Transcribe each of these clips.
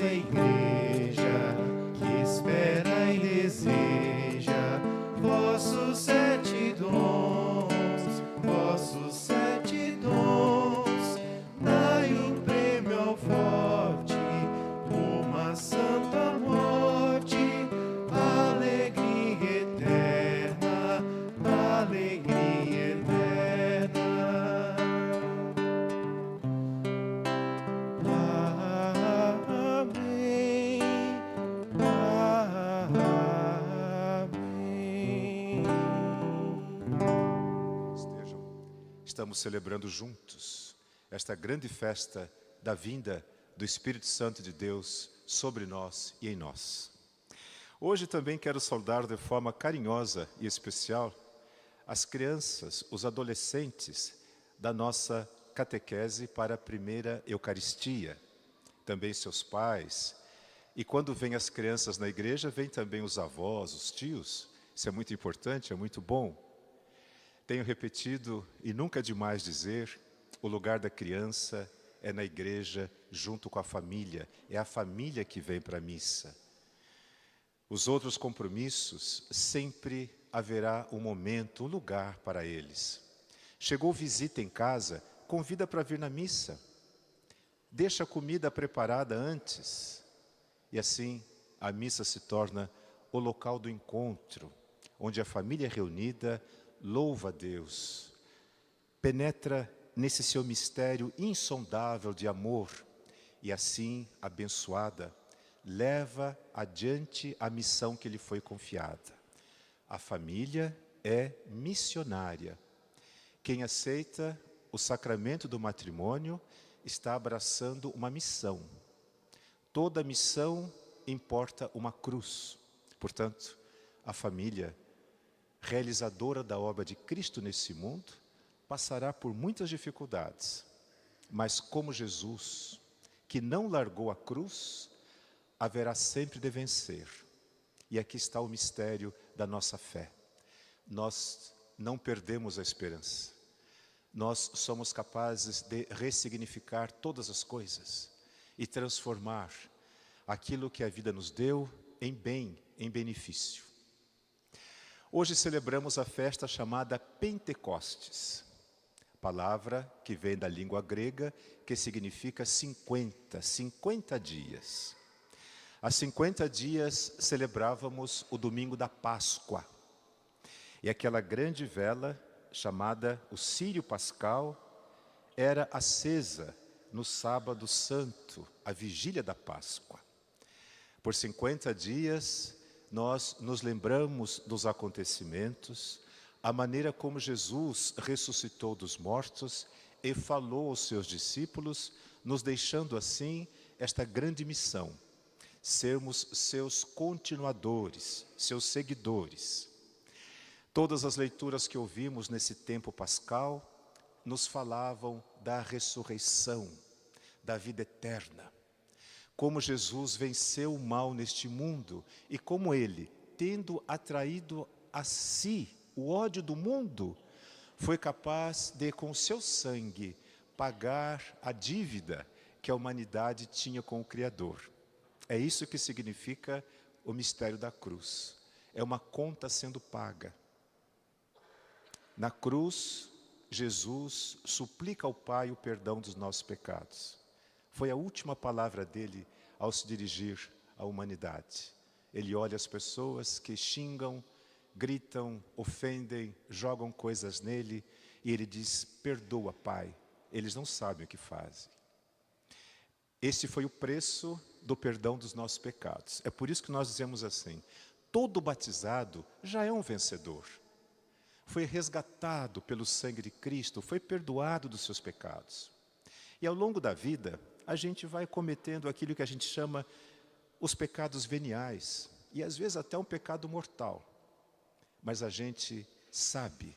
a igreja que espera e deseja vossos 7 dons, vossos 7 dons. Dai um prêmio ao forte, uma santa morte, alegria eterna, alegria eterna. Amém, amém. Estamos celebrando juntos esta grande festa da vinda do Espírito Santo de Deus sobre nós e em nós. Hoje também quero saudar de forma carinhosa e especial as crianças, os adolescentes da nossa catequese para a primeira Eucaristia, também seus pais. E quando vêm as crianças na igreja, vêm também os avós, os tios. Isso é muito importante, é muito bom. Tenho repetido, e nunca é demais dizer, o lugar da criança é na igreja, junto com a família. É a família que vem para a missa. Os outros compromissos, sempre haverá um momento, um lugar para eles. Chegou visita em casa, convida para vir na missa. Deixa a comida preparada antes. E assim, a missa se torna o local do encontro, onde a família reunida louva a Deus, penetra nesse seu mistério insondável de amor e assim, abençoada, leva adiante a missão que lhe foi confiada. A família é missionária. Quem aceita o sacramento do matrimônio está abraçando uma missão. Toda missão importa uma cruz. Portanto, a família realizadora da obra de Cristo nesse mundo, passará por muitas dificuldades. Mas como Jesus, que não largou a cruz, haverá sempre de vencer. E aqui está o mistério da nossa fé. Nós não perdemos a esperança. Nós somos capazes de ressignificar todas as coisas e transformar aquilo que a vida nos deu em bem, em benefício. Hoje celebramos a festa chamada Pentecostes, palavra que vem da língua grega, que significa 50 dias. Há 50 dias celebrávamos o domingo da Páscoa. E aquela grande vela, chamada o Círio Pascal, era acesa no sábado santo, a vigília da Páscoa. Por 50 dias, nós nos lembramos dos acontecimentos, a maneira como Jesus ressuscitou dos mortos e falou aos seus discípulos, nos deixando assim esta grande missão, sermos seus continuadores, seus seguidores. Todas as leituras que ouvimos nesse tempo pascal nos falavam da ressurreição, da vida eterna. Como Jesus venceu o mal neste mundo e como Ele, tendo atraído a si o ódio do mundo, foi capaz de, com seu sangue, pagar a dívida que a humanidade tinha com o Criador. É isso que significa o mistério da cruz. É uma conta sendo paga. Na cruz, Jesus suplica ao Pai o perdão dos nossos pecados. Foi a última palavra dele ao se dirigir à humanidade. Ele olha as pessoas que xingam, gritam, ofendem, jogam coisas nele e ele diz: perdoa, Pai, eles não sabem o que fazem. Esse foi o preço do perdão dos nossos pecados. É por isso que nós dizemos assim: todo batizado já é um vencedor. Foi resgatado pelo sangue de Cristo, foi perdoado dos seus pecados. E ao longo da vida, a gente vai cometendo aquilo que a gente chama os pecados veniais, e às vezes até um pecado mortal. Mas a gente sabe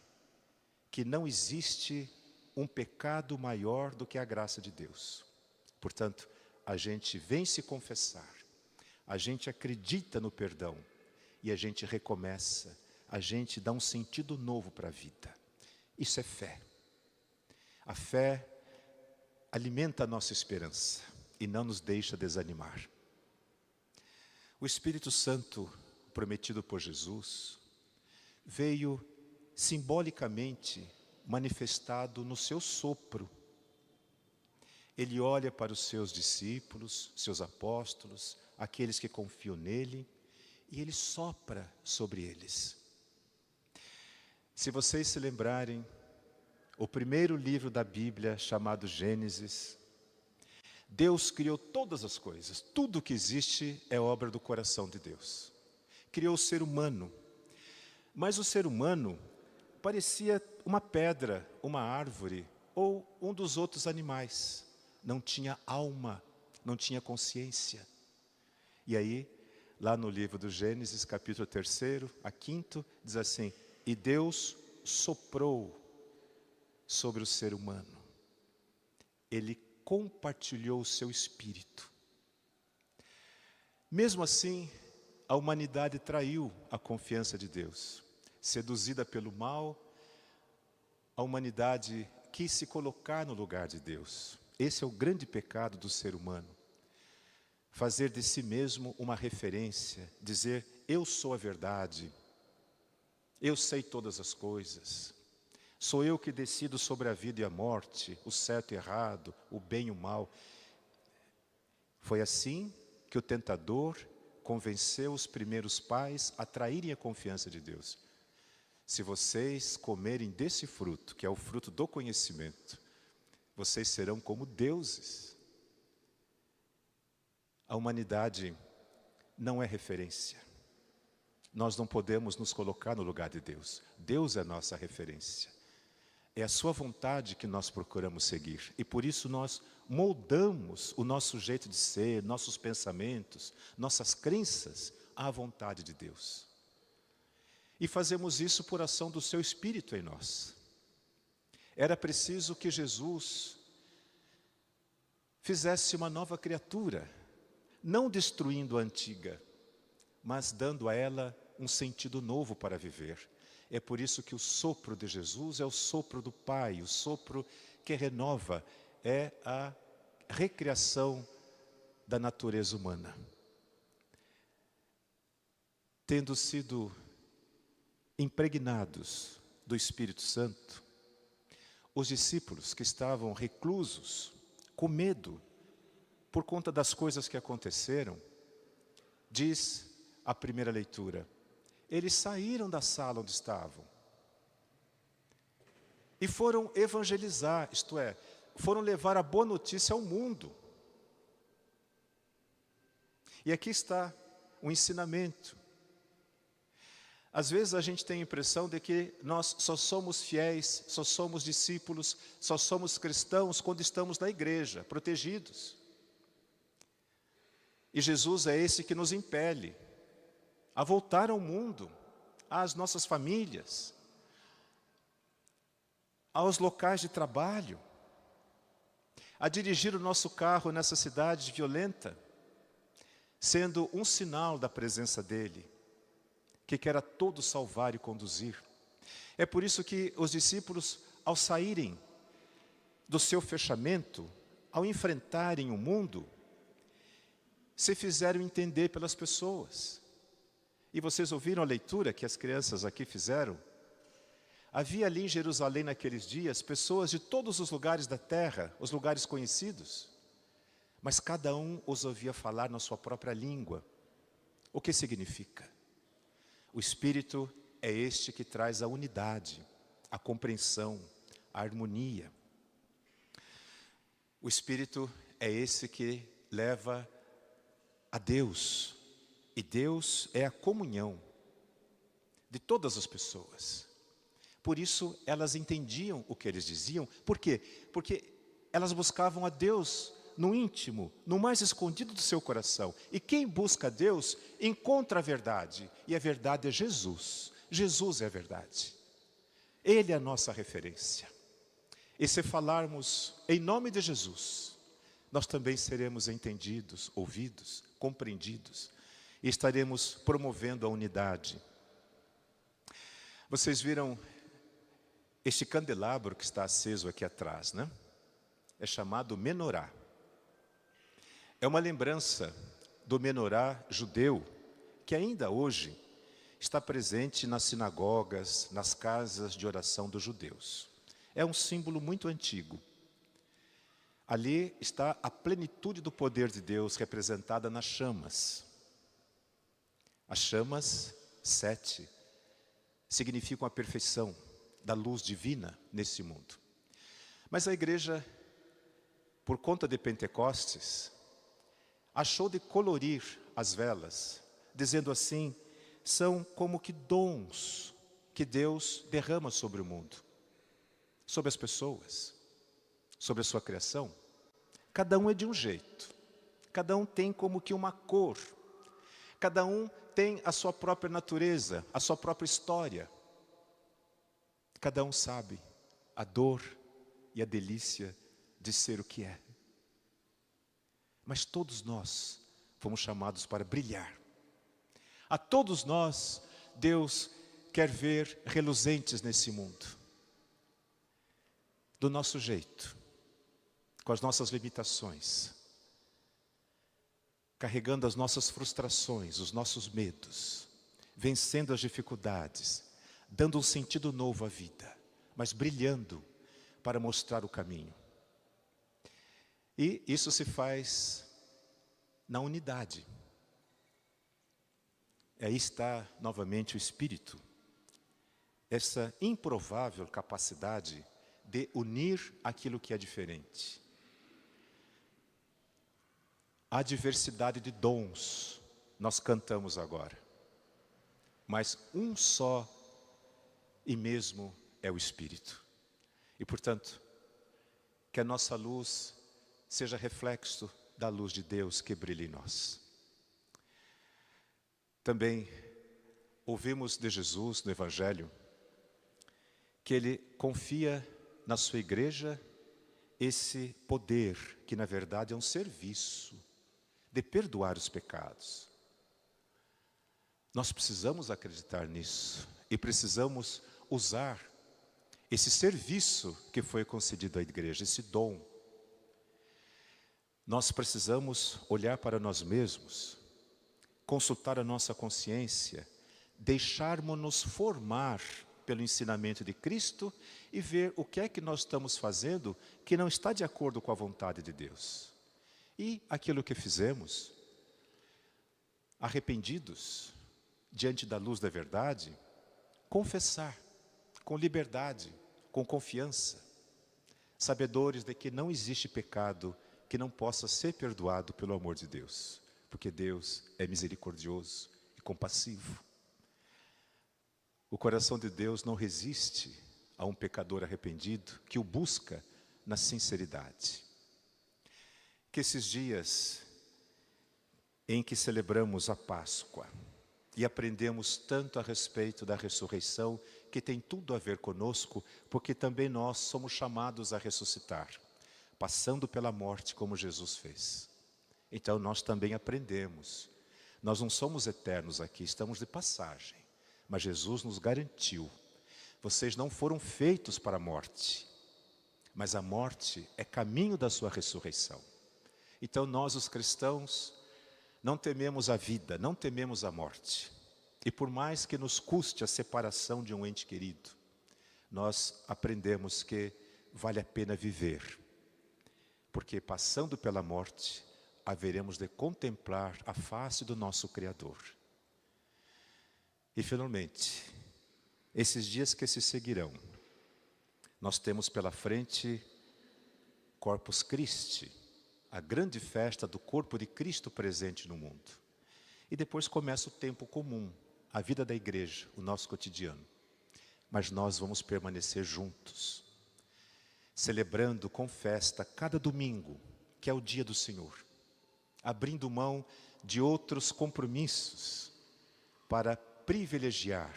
que não existe um pecado maior do que a graça de Deus. Portanto, a gente vem se confessar, a gente acredita no perdão e a gente recomeça, a gente dá um sentido novo para a vida. Isso é fé. A fé alimenta a nossa esperança e não nos deixa desanimar. O Espírito Santo, prometido por Jesus, veio simbolicamente manifestado no seu sopro. Ele olha para os seus discípulos, seus apóstolos, aqueles que confiam nele, e ele sopra sobre eles. Se vocês se lembrarem, o primeiro livro da Bíblia, chamado Gênesis, Deus criou todas as coisas. Tudo que existe é obra do coração de Deus. Criou o ser humano. Mas o ser humano parecia uma pedra, uma árvore ou um dos outros animais. Não tinha alma, não tinha consciência. E aí, lá no livro do Gênesis, capítulo 3, a 5, diz assim: e Deus soprou sobre o ser humano. Ele compartilhou o seu espírito. Mesmo assim, a humanidade traiu a confiança de Deus. Seduzida pelo mal, a humanidade quis se colocar no lugar de Deus. Esse é o grande pecado do ser humano. Fazer de si mesmo uma referência, dizer: eu sou a verdade, eu sei todas as coisas, sou eu que decido sobre a vida e a morte, o certo e errado, o bem e o mal. Foi assim que o tentador convenceu os primeiros pais a traírem a confiança de Deus. Se vocês comerem desse fruto, que é o fruto do conhecimento, vocês serão como deuses. A humanidade não é referência. Nós não podemos nos colocar no lugar de Deus. Deus é a nossa referência. É a sua vontade que nós procuramos seguir. E por isso nós moldamos o nosso jeito de ser, nossos pensamentos, nossas crenças à vontade de Deus. E fazemos isso por ação do seu Espírito em nós. Era preciso que Jesus fizesse uma nova criatura, não destruindo a antiga, mas dando a ela um sentido novo para viver. É por isso que o sopro de Jesus é o sopro do Pai, o sopro que renova, é a recriação da natureza humana. Tendo sido impregnados do Espírito Santo, os discípulos que estavam reclusos, com medo, por conta das coisas que aconteceram, diz a primeira leitura, eles saíram da sala onde estavam e foram evangelizar, isto é, foram levar a boa notícia ao mundo. E aqui está o ensinamento. Às vezes a gente tem a impressão de que nós só somos fiéis, só somos discípulos, só somos cristãos quando estamos na igreja, protegidos. E Jesus é esse que nos impele a voltar ao mundo, às nossas famílias, aos locais de trabalho, a dirigir o nosso carro nessa cidade violenta, sendo um sinal da presença dEle, que quer a todos salvar e conduzir. É por isso que os discípulos, ao saírem do seu fechamento, ao enfrentarem o mundo, se fizeram entender pelas pessoas. E vocês ouviram a leitura que as crianças aqui fizeram? Havia ali em Jerusalém naqueles dias pessoas de todos os lugares da terra, os lugares conhecidos, mas cada um os ouvia falar na sua própria língua. O que significa? O Espírito é este que traz a unidade, a compreensão, a harmonia. O Espírito é esse que leva a Deus, e Deus é a comunhão de todas as pessoas. Por isso elas entendiam o que eles diziam. Por quê? Porque elas buscavam a Deus no íntimo, no mais escondido do seu coração. E quem busca a Deus, encontra a verdade. E a verdade é Jesus. Jesus é a verdade. Ele é a nossa referência. E se falarmos em nome de Jesus, nós também seremos entendidos, ouvidos, compreendidos. E estaremos promovendo a unidade. Vocês viram este candelabro que está aceso aqui atrás, né? É chamado menorá. É uma lembrança do menorá judeu, que ainda hoje está presente nas sinagogas, nas casas de oração dos judeus. É um símbolo muito antigo. Ali está a plenitude do poder de Deus representada nas chamas. As chamas, 7, significam a perfeição da luz divina nesse mundo. Mas a igreja, por conta de Pentecostes, achou de colorir as velas, dizendo assim, são como que dons que Deus derrama sobre o mundo, sobre as pessoas, sobre a sua criação. Cada um é de um jeito, cada um tem como que uma cor, cada um tem a sua própria natureza, a sua própria história. Cada um sabe a dor e a delícia de ser o que é. Mas todos nós fomos chamados para brilhar. A todos nós, Deus quer ver reluzentes nesse mundo. Do nosso jeito, com as nossas limitações, carregando as nossas frustrações, os nossos medos, vencendo as dificuldades, dando um sentido novo à vida, mas brilhando para mostrar o caminho. E isso se faz na unidade. Aí está novamente o Espírito, essa improvável capacidade de unir aquilo que é diferente. A diversidade de dons, nós cantamos agora, mas um só e mesmo é o Espírito. E portanto, que a nossa luz seja reflexo da luz de Deus que brilha em nós. Também ouvimos de Jesus no Evangelho que Ele confia na sua igreja esse poder, que na verdade é um serviço de perdoar os pecados. Nós precisamos acreditar nisso e precisamos usar esse serviço que foi concedido à igreja, esse dom. Nós precisamos olhar para nós mesmos, consultar a nossa consciência, deixarmos-nos formar pelo ensinamento de Cristo e ver o que é que nós estamos fazendo que não está de acordo com a vontade de Deus. E aquilo que fizemos, arrependidos, diante da luz da verdade, confessar com liberdade, com confiança, sabedores de que não existe pecado que não possa ser perdoado pelo amor de Deus, porque Deus é misericordioso e compassivo. O coração de Deus não resiste a um pecador arrependido que o busca na sinceridade. Que esses dias em que celebramos a Páscoa e aprendemos tanto a respeito da ressurreição, que tem tudo a ver conosco, porque também nós somos chamados a ressuscitar, passando pela morte como Jesus fez. Então nós também aprendemos. Nós não somos eternos aqui, estamos de passagem. Mas Jesus nos garantiu. Vocês não foram feitos para a morte, mas a morte é caminho da sua ressurreição. Então nós, os cristãos, não tememos a vida, não tememos a morte. E por mais que nos custe a separação de um ente querido, nós aprendemos que vale a pena viver. Porque passando pela morte, haveremos de contemplar a face do nosso Criador. E finalmente, esses dias que se seguirão, nós temos pela frente Corpus Christi, a grande festa do corpo de Cristo presente no mundo. E depois começa o tempo comum, a vida da igreja, o nosso cotidiano. Mas nós vamos permanecer juntos, celebrando com festa cada domingo, que é o dia do Senhor, abrindo mão de outros compromissos para privilegiar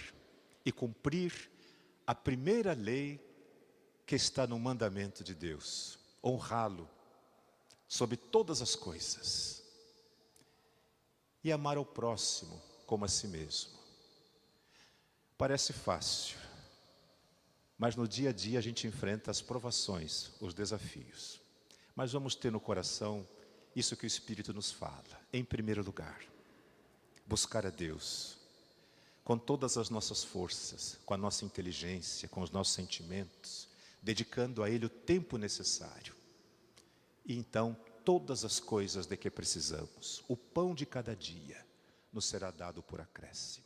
e cumprir a primeira lei que está no mandamento de Deus, honrá-lo sobre todas as coisas e amar ao próximo como a si mesmo. Parece fácil, mas no dia a dia a gente enfrenta as provações, os desafios. Mas vamos ter no coração isso que o Espírito nos fala. Em primeiro lugar, buscar a Deus com todas as nossas forças, com a nossa inteligência, com os nossos sentimentos, dedicando a Ele o tempo necessário. E então, todas as coisas de que precisamos, o pão de cada dia, nos será dado por acréscimo.